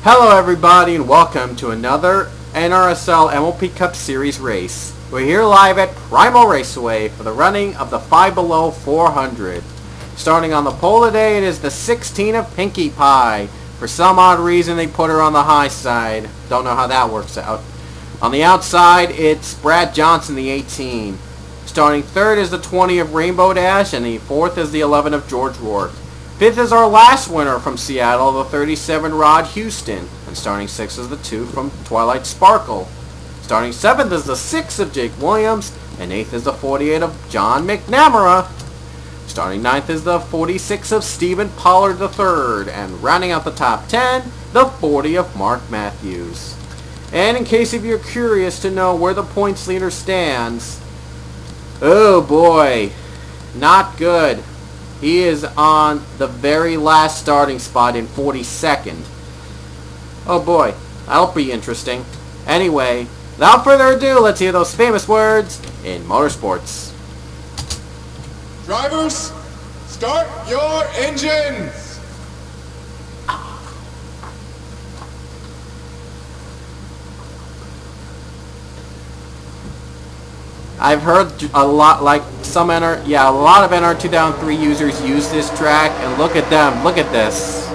Hello everybody and welcome to another NRSL MLP Cup Series race. We're here live at Primal Raceway for the running of the 5 below 400. Starting on the pole today, it is the 16 of Pinkie Pie. For some odd reason they put her on the high side. Don't know how that works out. On the outside, it's Brad Johnson, the 18. Starting third is the 20 of Rainbow Dash, and the fourth is the 11 of George Rourke. Fifth is our last winner from Seattle, the 37 Rod Houston. And starting sixth is the 2 from Twilight Sparkle. Starting seventh is the 6 of Jake Williams, and eighth is the 48 of John McNamara. Starting ninth is the 46 of Stephen Pollard III, and rounding out the top 10, the 40 of Mark Matthews. And in case if you're curious to know where the points leader stands, oh boy, not good. He is on the very last starting spot in 42nd. Oh boy, that'll be interesting. Anyway, without further ado, let's hear those famous words in motorsports. Drivers, start your engines! I've heard a lot, like some a lot of NR 2003 users use this track, and look at them, look at this.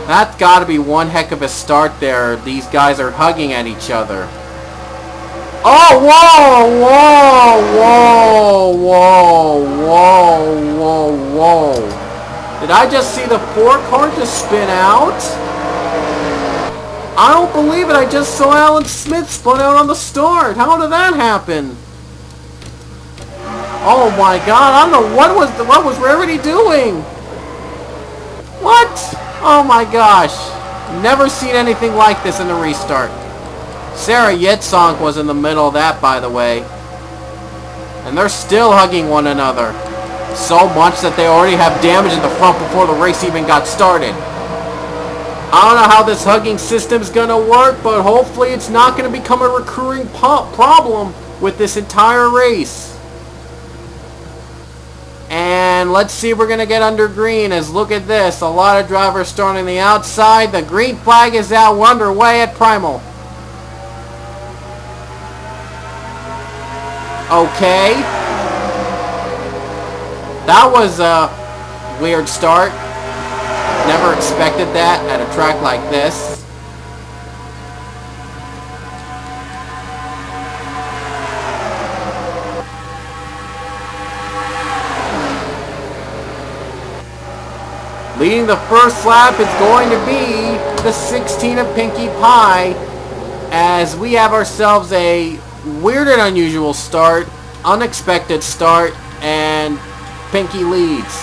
That's got to be one heck of a start there. These guys are hugging at each other. Oh, whoa! Did I just see the 4 car just spin out? I don't believe it. I just saw Alan Smith spun out on the start. How did that happen? Oh my God! I don't know what was Rarity doing. What? Oh my gosh! Never seen anything like this in the restart. Sarah Yetzonk was in the middle of that, by the way, and they're still hugging one another. So much that they already have damage in the front before the race even got started. I don't know how this hugging system's gonna work, but hopefully it's not gonna become a recurring problem with this entire race. And let's see if we're gonna get under green, as look at this, a lot of drivers starting on the outside. The green flag is out. We're underway at Primal. Okay. That was a weird start. Never expected that at a track like this. Leading the first lap is going to be the 16 of Pinkie Pie, as we have ourselves a weird and unusual start, unexpected start, and Pinkie leads.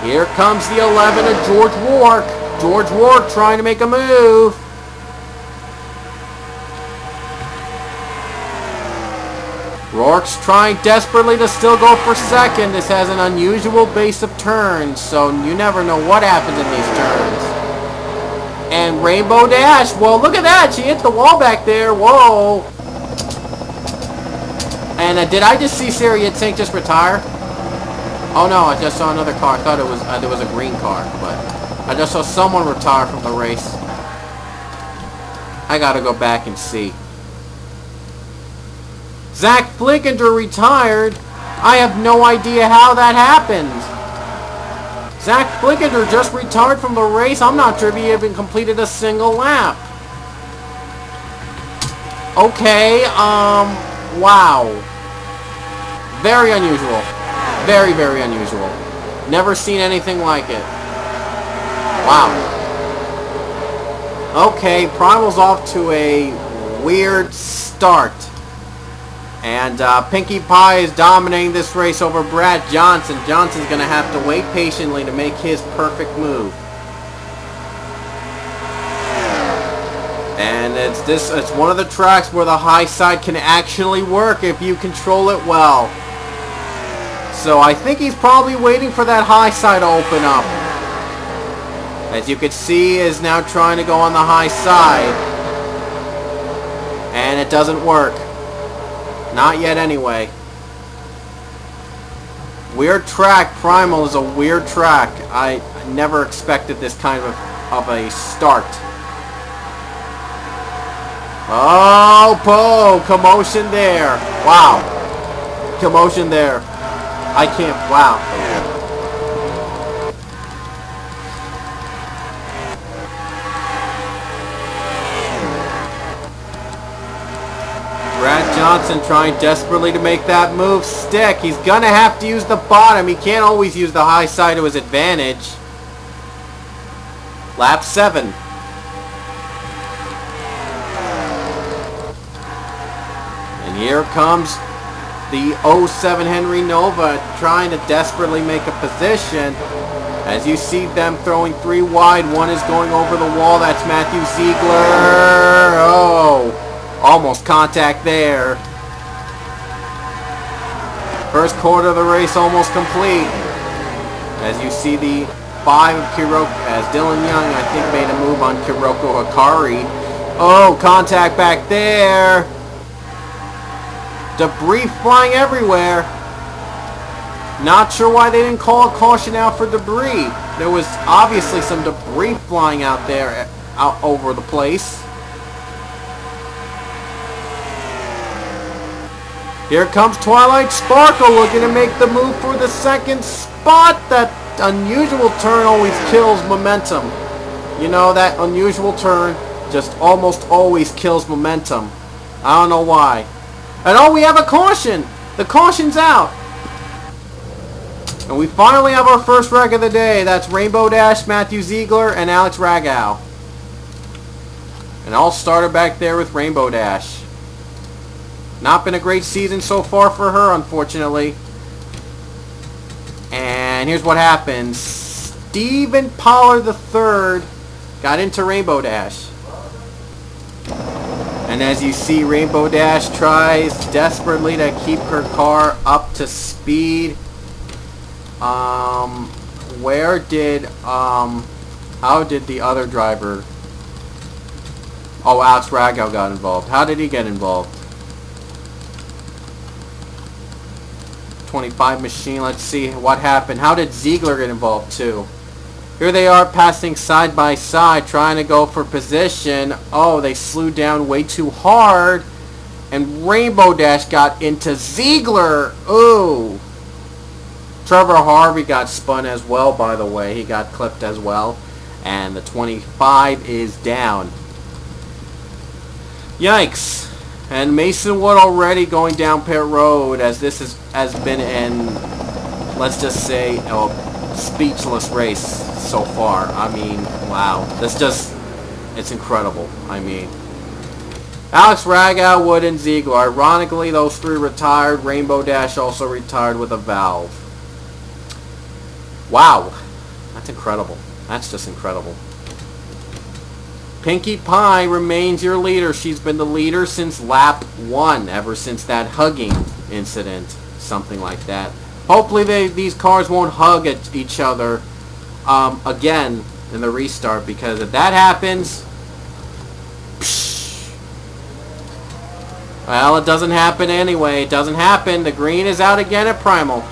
Here comes the 11 of George Rourke. George Rourke trying to make a move. Rourke's trying desperately to still go for second. This has an unusual base of turns, so you never know what happens in these turns. And Rainbow Dash. Well, look at that. She hit the wall back there. Whoa. And did I just see Sarah Yetzonk just retire? Oh no, I just saw another car. I thought it was there was a green car, but I just saw someone retire from the race. I gotta go back and see. Zach Flickinger retired. I have no idea how that happened. Zach Flickinger just retired from the race. I'm not sure if he even completed a single lap. Okay, wow. Very unusual. Very, very unusual. Never seen anything like it. Wow. Okay, Primal's off to a weird start. And Pinkie Pie is dominating this race over Brad Johnson. Johnson's going to have to wait patiently to make his perfect move. And it's one of the tracks where the high side can actually work if you control it well. So I think he's probably waiting for that high side to open up. As you can see, is now trying to go on the high side. And it doesn't work. Not yet anyway. Weird track. Primal is a weird track. I never expected this kind of a start. Oh, commotion there. Wow. Commotion there. I can't, wow. Brad Johnson trying desperately to make that move stick. He's gonna have to use the bottom. He can't always use the high side to his advantage. Lap 7. And here comes the 07 Henry Nova trying to desperately make a position. As you see them throwing 3 wide, one is going over the wall. That's Matthew Ziegler. Oh, almost contact there. First quarter of the race almost complete. As you see the 5 of Kuroko, as Dylan Young, I think, made a move on Kuroko Hikari. Oh, contact back there. Debris flying everywhere. Not sure why they didn't call a caution out for debris. There was obviously some debris flying out there, out over the place. Here comes Twilight Sparkle looking to make the move for the second spot. That unusual turn always kills momentum. You know, that unusual turn just almost always kills momentum. I don't know why. And oh, we have a caution! The caution's out! And we finally have our first wreck of the day. That's Rainbow Dash, Matthew Ziegler, and Alex Ragow. And all started back there with Rainbow Dash. Not been a great season so far for her, unfortunately. And here's what happens. Stephen Pollard III got into Rainbow Dash. And as you see, Rainbow Dash tries desperately to keep her car up to speed. Where did, how did the other driver, oh, Alex Ragow got involved. How did he get involved? 25 machine, let's see what happened. How did Ziegler get involved too? Here they are passing side by side, trying to go for position. Oh, they slewed down way too hard. And Rainbow Dash got into Ziegler. Ooh. Trevor Harvey got spun as well, by the way. He got clipped as well. And the 25 is down. Yikes. And Mason Wood already going down pit road, as this has been an, let's just say, a speechless race so far. I mean, wow. It's incredible. I mean, Alex Ragow, Wood, and Ziegler. Ironically, those 3 retired. Rainbow Dash also retired with a valve. Wow. That's incredible. That's just incredible. Pinkie Pie remains your leader. She's been the leader since lap 1, ever since that hugging incident, something like that. Hopefully these cars won't hug at each other again in the restart, because if that happens, psh, well, it doesn't happen anyway. It doesn't happen. The green is out again at Primal.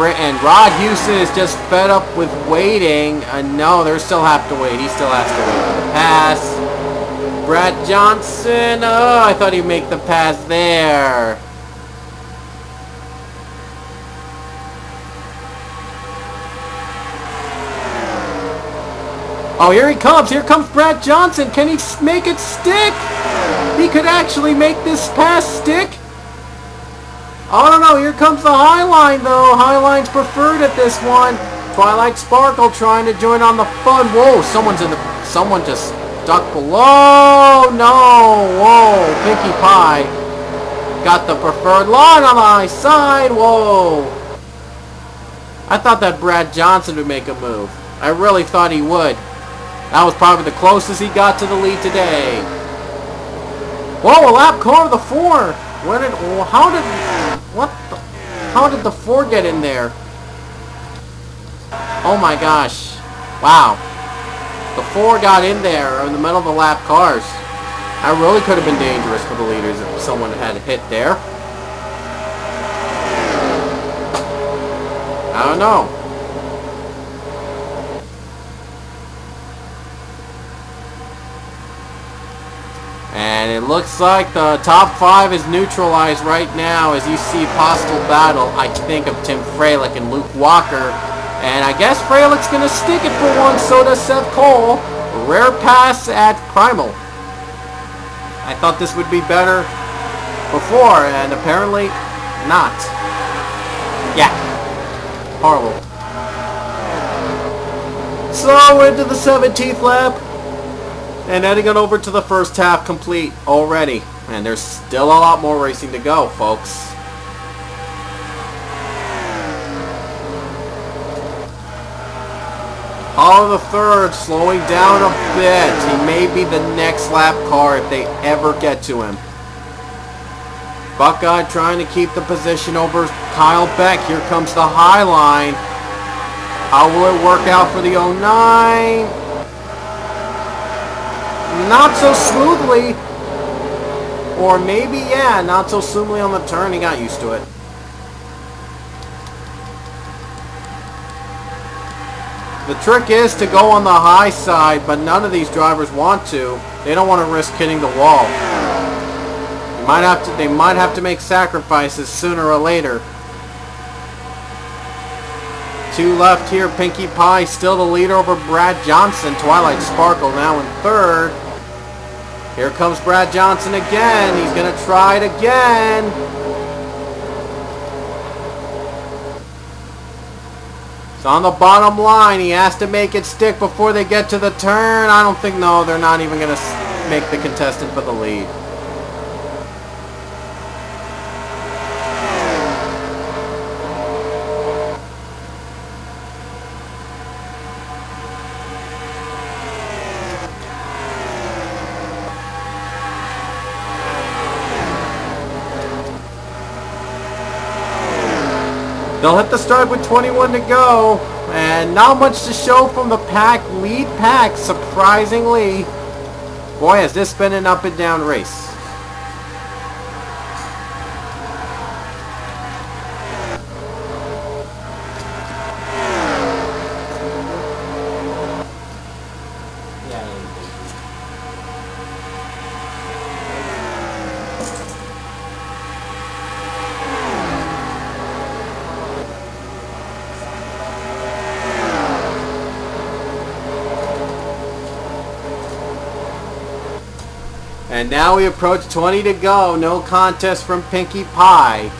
And Rod Houston is just fed up with waiting. No, they still have to wait. He still has to wait for the pass. Brad Johnson. Oh, I thought he'd make the pass there. Oh, here he comes. Here comes Brad Johnson. Can he make it stick? He could actually make this pass stick. I don't know. Here comes the Highline, though. Highline's preferred at this one. Twilight Sparkle trying to join on the fun. Whoa, someone just stuck below. No. Whoa, Pinkie Pie got the preferred line on the high side. Whoa. I thought that Brad Johnson would make a move. I really thought he would. That was probably the closest he got to the lead today. Whoa, a lap car of the 4. How did the 4 get in there? Oh my gosh. Wow. The 4 got in there in the middle of the lap cars. That really could have been dangerous for the leaders if someone had hit there. I don't know. And it looks like the top 5 is neutralized right now as you see possible battle, I think, of Tim Freilich and Luke Walker. And I guess Freilich's going to stick it for one, so does Seth Cole. Rare pass at Primal. I thought this would be better before, and apparently not. Yeah. Horrible. So into the 17th lap. And heading on over to the first half complete already. And there's still a lot more racing to go, folks. Hollow the third slowing down a bit. He may be the next lap car if they ever get to him. Buckeye trying to keep the position over Kyle Beck. Here comes the high line. How will it work out for the 09? Not so smoothly. Or maybe, yeah, not so smoothly on the turn. He got used to it. The trick is to go on the high side, but none of these drivers want to. They don't want to risk hitting the wall. They might have to make sacrifices sooner or later. 2 left here. Pinkie Pie still the leader over Brad Johnson. Twilight Sparkle now in 3rd. Here comes Brad Johnson again. He's going to try it again. It's on the bottom line. He has to make it stick before they get to the turn. I don't think, no, they're not even going to make the contestant for the lead. They'll hit the start with 21 to go, and not much to show from the lead pack, surprisingly. Boy, has this been an up and down race. And now we approach 20 to go. No contest from Pinkie Pie.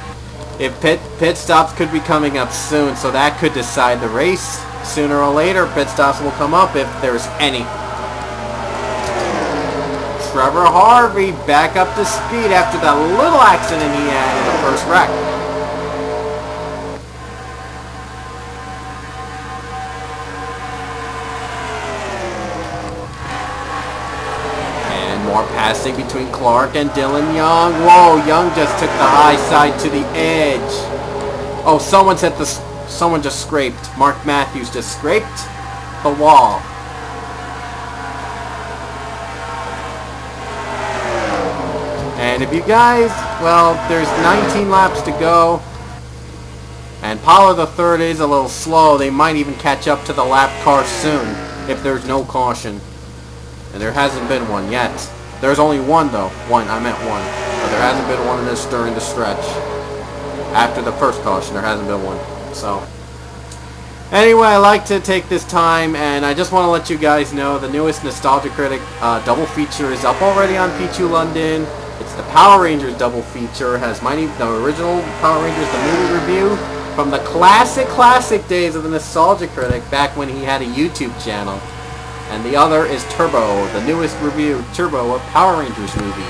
If pit stops could be coming up soon, so that could decide the race. Sooner or later, pit stops will come up if there's any. Trevor Harvey back up to speed after that little accident he had in the first wreck. More passing between Clark and Dylan Young. Whoa, Young just took the high side to the edge. Oh, someone just scraped. Mark Matthews just scraped the wall. And if you guys, well, there's 19 laps to go. And Pollard the third is a little slow. They might even catch up to the lap car soon if there's no caution. And there hasn't been one yet. There's only one, though. I meant one. But there hasn't been one in this during the stretch. After the first caution, there hasn't been one. So, anyway, I like to take this time, and I just want to let you guys know the newest Nostalgia Critic double feature is up already on P2 London. It's the Power Rangers double feature. It has the original Power Rangers, the movie review, from the classic days of the Nostalgia Critic, back when he had a YouTube channel. And the other is Turbo, the newest review, Turbo, of Power Rangers movie.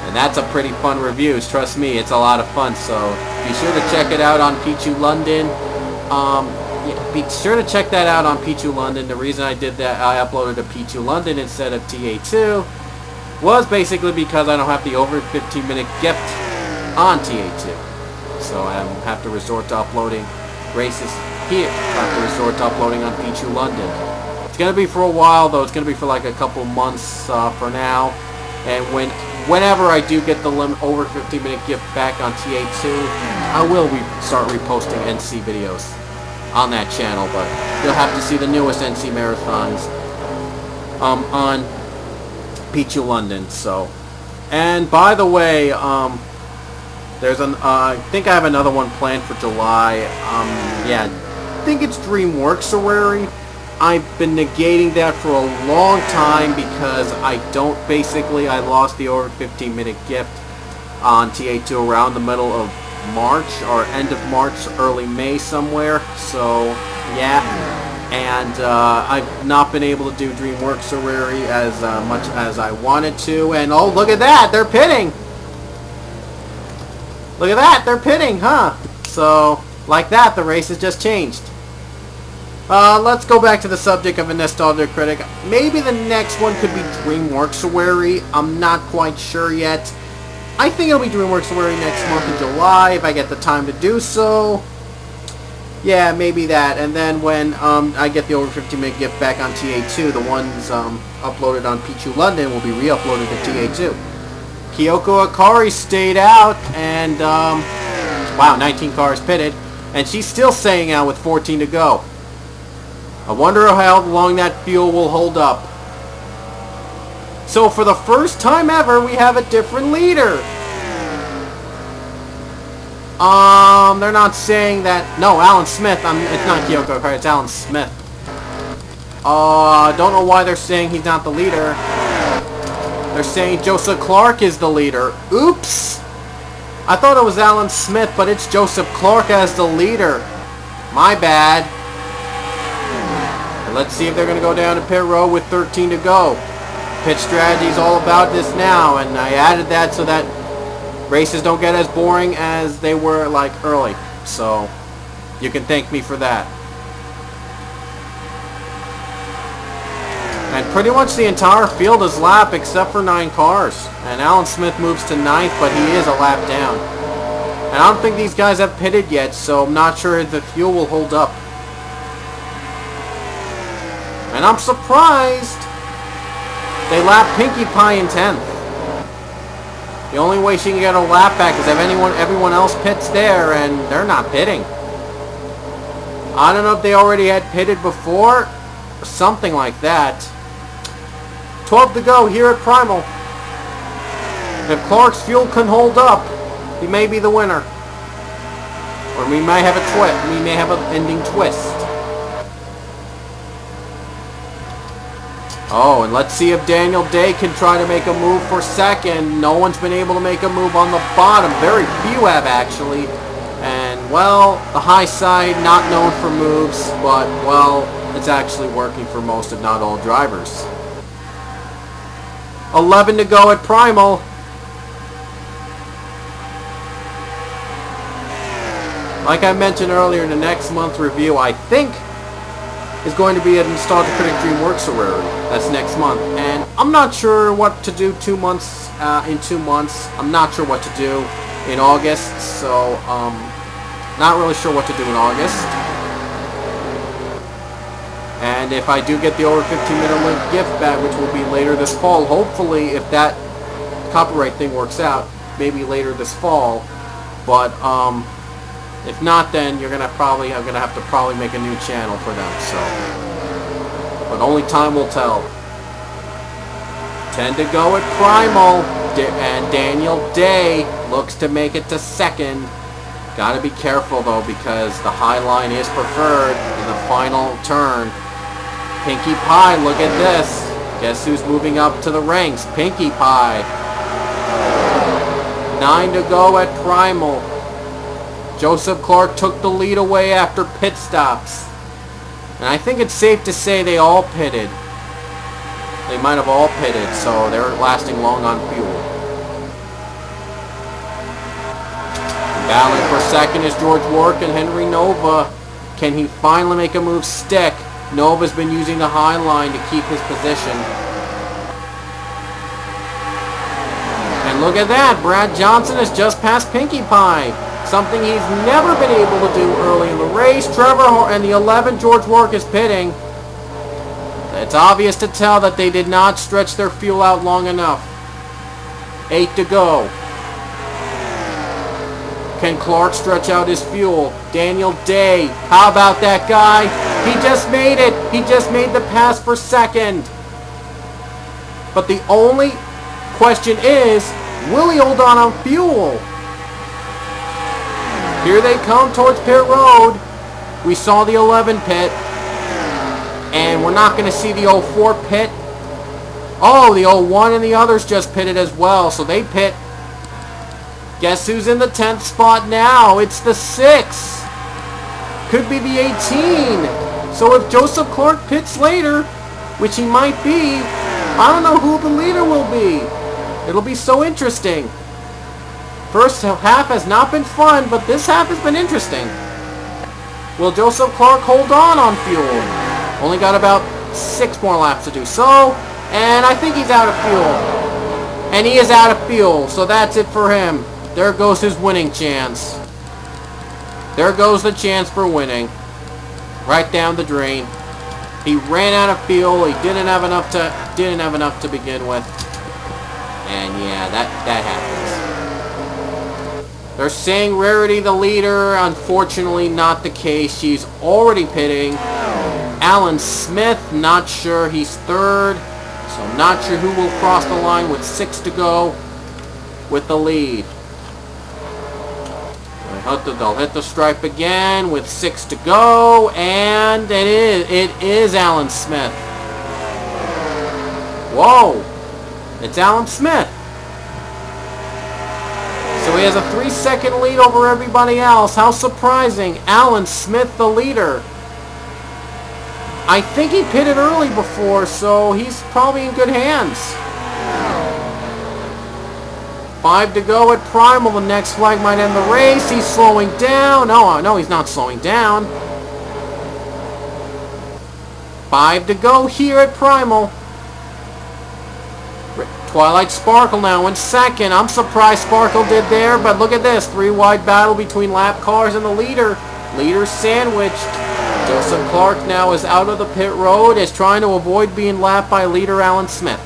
And that's a pretty fun review, trust me, it's a lot of fun, so be sure to check it out on P2 London. Be sure to check that out on P2 London. The reason I did that, I uploaded to P2 London instead of TA2, was basically because I don't have the over 15-minute gift on TA2. So I have to resort to uploading races here. I have to resort to uploading on Pichu London. It's going to be for a while, though. It's going to be for like a couple months for now. And whenever I do get the over 15-minute gift back on TA2, I will start reposting NC videos on that channel. But you'll have to see the newest NC marathons on Pichu London. So, and by the way, there's I think I have another one planned for July. Yeah, I think it's DreamWorks-ary. I've been negating that for a long time because I lost the over 15-minute gift on TA2 around the middle of March, or end of March, early May somewhere. So, yeah. And I've not been able to do DreamWorks-ary as much as I wanted to. And oh, look at that! They're pitting! Look at that! They're pitting, huh? So, like that, the race has just changed. Let's go back to the subject of a nostalgia critic. Maybe the next one could be DreamWorks-ary. I'm not quite sure yet. I think it'll be DreamWorks-ary next month in July if I get the time to do so. Yeah, maybe that. And then when I get the over 15-minute gift back on TA2, the ones uploaded on Pichu London will be re-uploaded to TA2. Kyoko Akari stayed out, and wow, 19 cars pitted, and she's still staying out with 14 to go. I wonder how long that fuel will hold up. So for the first time ever, we have a different leader. They're not saying that. No, Alan Smith. It's not Kyoko Akari, it's Alan Smith. Don't know why they're saying he's not the leader. They're saying Joseph Clark is the leader. Oops! I thought it was Alan Smith, but it's Joseph Clark as the leader. My bad. And let's see if they're going to go down to pit road with 13 to go. Pit strategy is all about this now, and I added that so that races don't get as boring as they were like early. So you can thank me for that. And pretty much the entire field is lap except for 9 cars. And Alan Smith moves to 9th, but he is a lap down. And I don't think these guys have pitted yet, so I'm not sure if the fuel will hold up. And I'm surprised they lap Pinkie Pie in 10th. The only way she can get a lap back is if everyone else pits there, and they're not pitting. I don't know if they already had pitted before, or something like that. 12 to go here at Primal. If Clark's fuel can hold up, he may be the winner. Or we may have a twist. We may have an ending twist. Oh, and let's see if Daniel Day can try to make a move for second. No one's been able to make a move on the bottom. Very few have, actually. And, well, the high side, not known for moves, but, well, it's actually working for most, if not all, drivers. 11 to go at Primal. Like I mentioned earlier, in the next month review, I think, is going to be a Nostalgia Critic DreamWorks-ary. That's next month. And I'm not sure what to do in 2 months. I'm not sure what to do in August. So, not really sure what to do in August. And if I do get the over 15-minute link gift back, which will be later this fall, hopefully, if that copyright thing works out, maybe later this fall. But if not, then I'm gonna have to make a new channel for them. So, but only time will tell. 10 to go at Primal, and Daniel Day looks to make it to second. Gotta be careful though, because the high line is preferred in the final turn. Pinkie Pie, look at this. Guess who's moving up to the ranks? Pinkie Pie. 9 to go at Primal. Joseph Clark took the lead away after pit stops. And I think it's safe to say they all pitted. They might have all pitted, so they're lasting long on fuel. Battling for second is George Warwick and Henry Nova. Can he finally make a move stick? Nova's been using the high line to keep his position. look at that. Brad Johnson has just passed Pinkie Pie. Something he's never been able to do early in the race. And the 11, George Rourke, is pitting. It's obvious to tell that they did not stretch their fuel out long enough. 8 to go. Can Clark stretch out his fuel? Daniel Day. How about that guy? He just made it. He just made the pass for second. But the only question is, will he hold on fuel? Here they come towards pit road. We saw the 11 pit. And we're not going to see the 04 pit. Oh, the 01 and the others just pitted as well. So they pit. Guess who's in the 10th spot now? It's the 6. Could be the 18. So if Joseph Clark pits later, which he might be, I don't know who the leader will be. It'll be so interesting. First half has not been fun, but this half has been interesting. Will Joseph Clark hold on fuel? Only got about 6 more laps to do so, and I think he's out of fuel. And he is out of fuel, so that's it for him. There goes his winning chance. There goes the chance for winning. Right down the drain. He ran out of fuel. He didn't have enough to begin with. And yeah, that happens. They're saying Rarity the leader. Unfortunately, not the case. She's already pitting. Alan Smith, not sure. He's 3rd. So not sure who will cross the line with 6 to go with the lead. They'll hit the stripe again with 6 to go, and it is Alan Smith. Whoa! It's Alan Smith. So he has a 3-second lead over everybody else. How surprising. Alan Smith, the leader. I think he pitted early before, so he's probably in good hands. 5 to go at Primal. The next flag might end the race. He's slowing down. No, he's not slowing down. 5 to go here at Primal. Twilight Sparkle now in 2nd. I'm surprised Sparkle did there, but look at this. 3-wide battle between lap cars and the leader. Leader sandwiched. Joseph Clark now is out of the pit road, is trying to avoid being lapped by leader Alan Smith.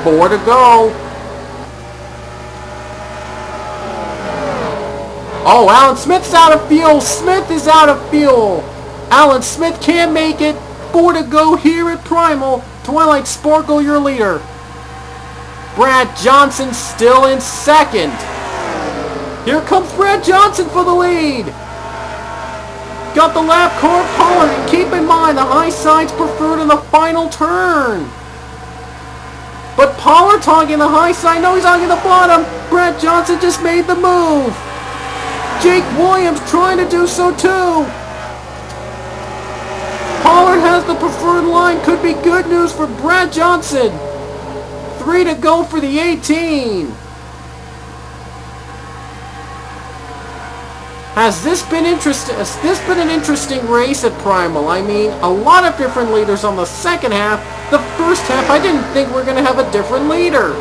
Four to go. Oh, Alan Smith's out of fuel. Smith is out of fuel. Alan Smith can't make it. 4 to go here at Primal. Twilight Sparkle, your leader. Brad Johnson still in 2nd. Here comes Brad Johnson for the lead. Got the lap car Pollard, and keep in mind the high side's preferred in the final turn. But Pollard hogging the high side. No, he's hogging the bottom. Brad Johnson just made the move. Jake Williams trying to do so too. Pollard has the preferred line. Could be good news for Brad Johnson. 3 to go for the 18. Has this been interesting? Has this been an interesting race at Primal? I mean, a lot of different leaders on the second half. The first half, I didn't think we were going to have a different leader.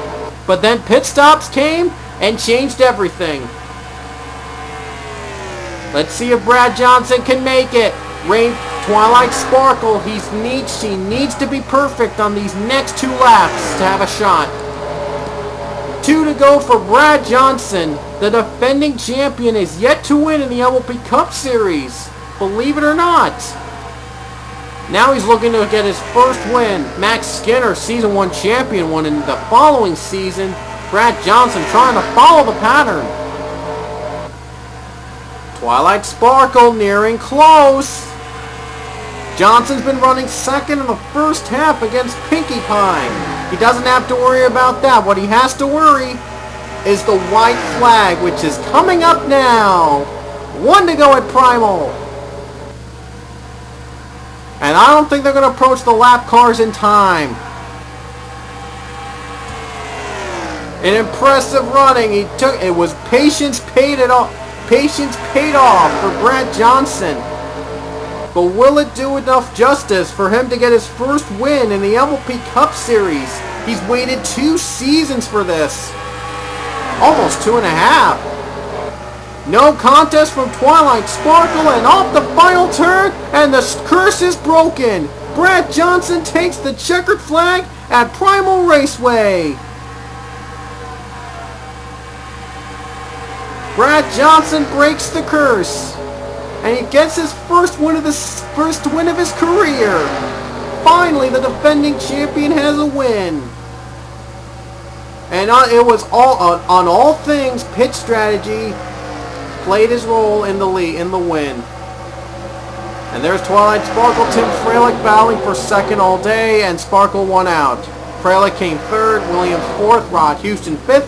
But then pit stops came and changed everything. Let's see if Brad Johnson can make it. Twilight Sparkle, she needs to be perfect on these next 2 laps to have a shot. 2 to go for Brad Johnson. The defending champion is yet to win in the MLP Cup Series. Believe it or not. Now he's looking to get his first win. Max Skinner, Season 1 champion, won in the following season. Brad Johnson trying to follow the pattern. Twilight Sparkle nearing close. Johnson's been running 2nd in the first half against Pinkie Pie. He doesn't have to worry about that. What he has to worry is the white flag, which is coming up now. 1 to go at Primal. And I don't think they're going to approach the lap cars in time. An impressive running. It was patience paid off for Brad Johnson. But will it do enough justice for him to get his first win in the MLP Cup Series? He's waited 2 seasons for this. Almost 2.5. No contest from Twilight Sparkle, and off the final turn, and the curse is broken. Brad Johnson takes the checkered flag at Primal Raceway. Brad Johnson breaks the curse, and he gets his first win of his career. Finally, the defending champion has a win. And it was all on all things pit strategy played his role in the win. And there's Twilight Sparkle, Tim Freilich battling for second all day, and Sparkle won out. Freilich came third, Williams fourth, Rod Houston fifth,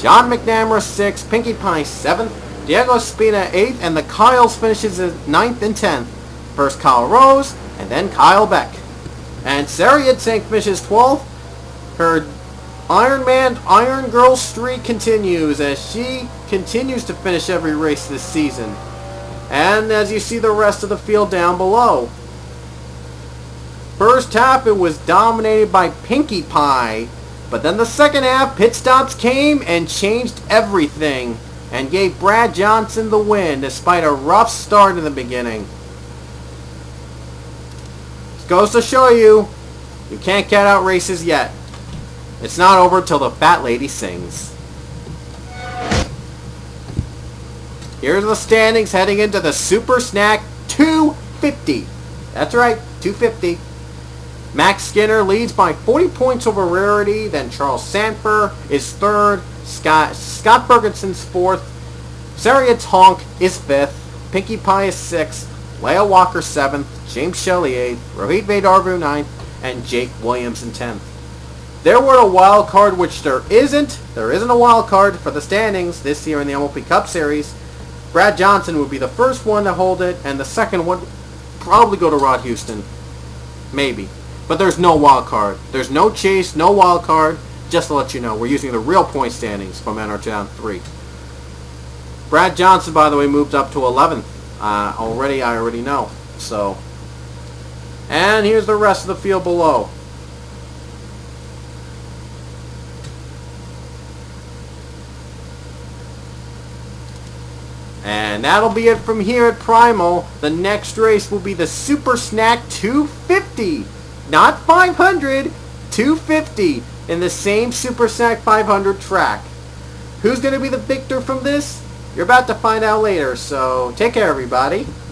John McNamara sixth, Pinkie Pie seventh, Diego Spina eighth, and the Kyles finishes at 9th and 10th. First Kyle Rose, and then Kyle Beck. And Sarah Yitzhak finishes 12th. Her Iron Man, Iron Girl streak continues as she continues to finish every race this season. And as you see the rest of the field down below. First half it was dominated by Pinkie Pie, but then the second half pit stops came and changed everything and gave Brad Johnson the win despite a rough start in the beginning. This goes to show you can't get out races yet. It's not over till the fat lady sings. Here's the standings heading into the Super Snack 250. That's right, 250. Max Skinner leads by 40 points over Rarity. Then Charles Sanfer is third. Scott Bergenson's fourth. Saria Tonk is fifth. Pinkie Pie is sixth. Leia Walker seventh. James Shelley eighth. Rohit Vedarvu ninth. And Jake Williams in 10th. There were a wild card, which there isn't. There isn't a wild card for the standings this year in the MLP Cup Series. Brad Johnson would be the first one to hold it, and the second one probably go to Rod Houston. Maybe. But there's no wild card. There's no chase, no wild card. Just to let you know, we're using the real point standings from NR 3. Brad Johnson, by the way, moved up to 11th. I already know. So, and here's the rest of the field below. And that'll be it from here at Primal. The next race will be the Super Snack 250. Not 500, 250 in the same Super Snack 500 track. Who's going to be the victor from this? You're about to find out later, so take care everybody.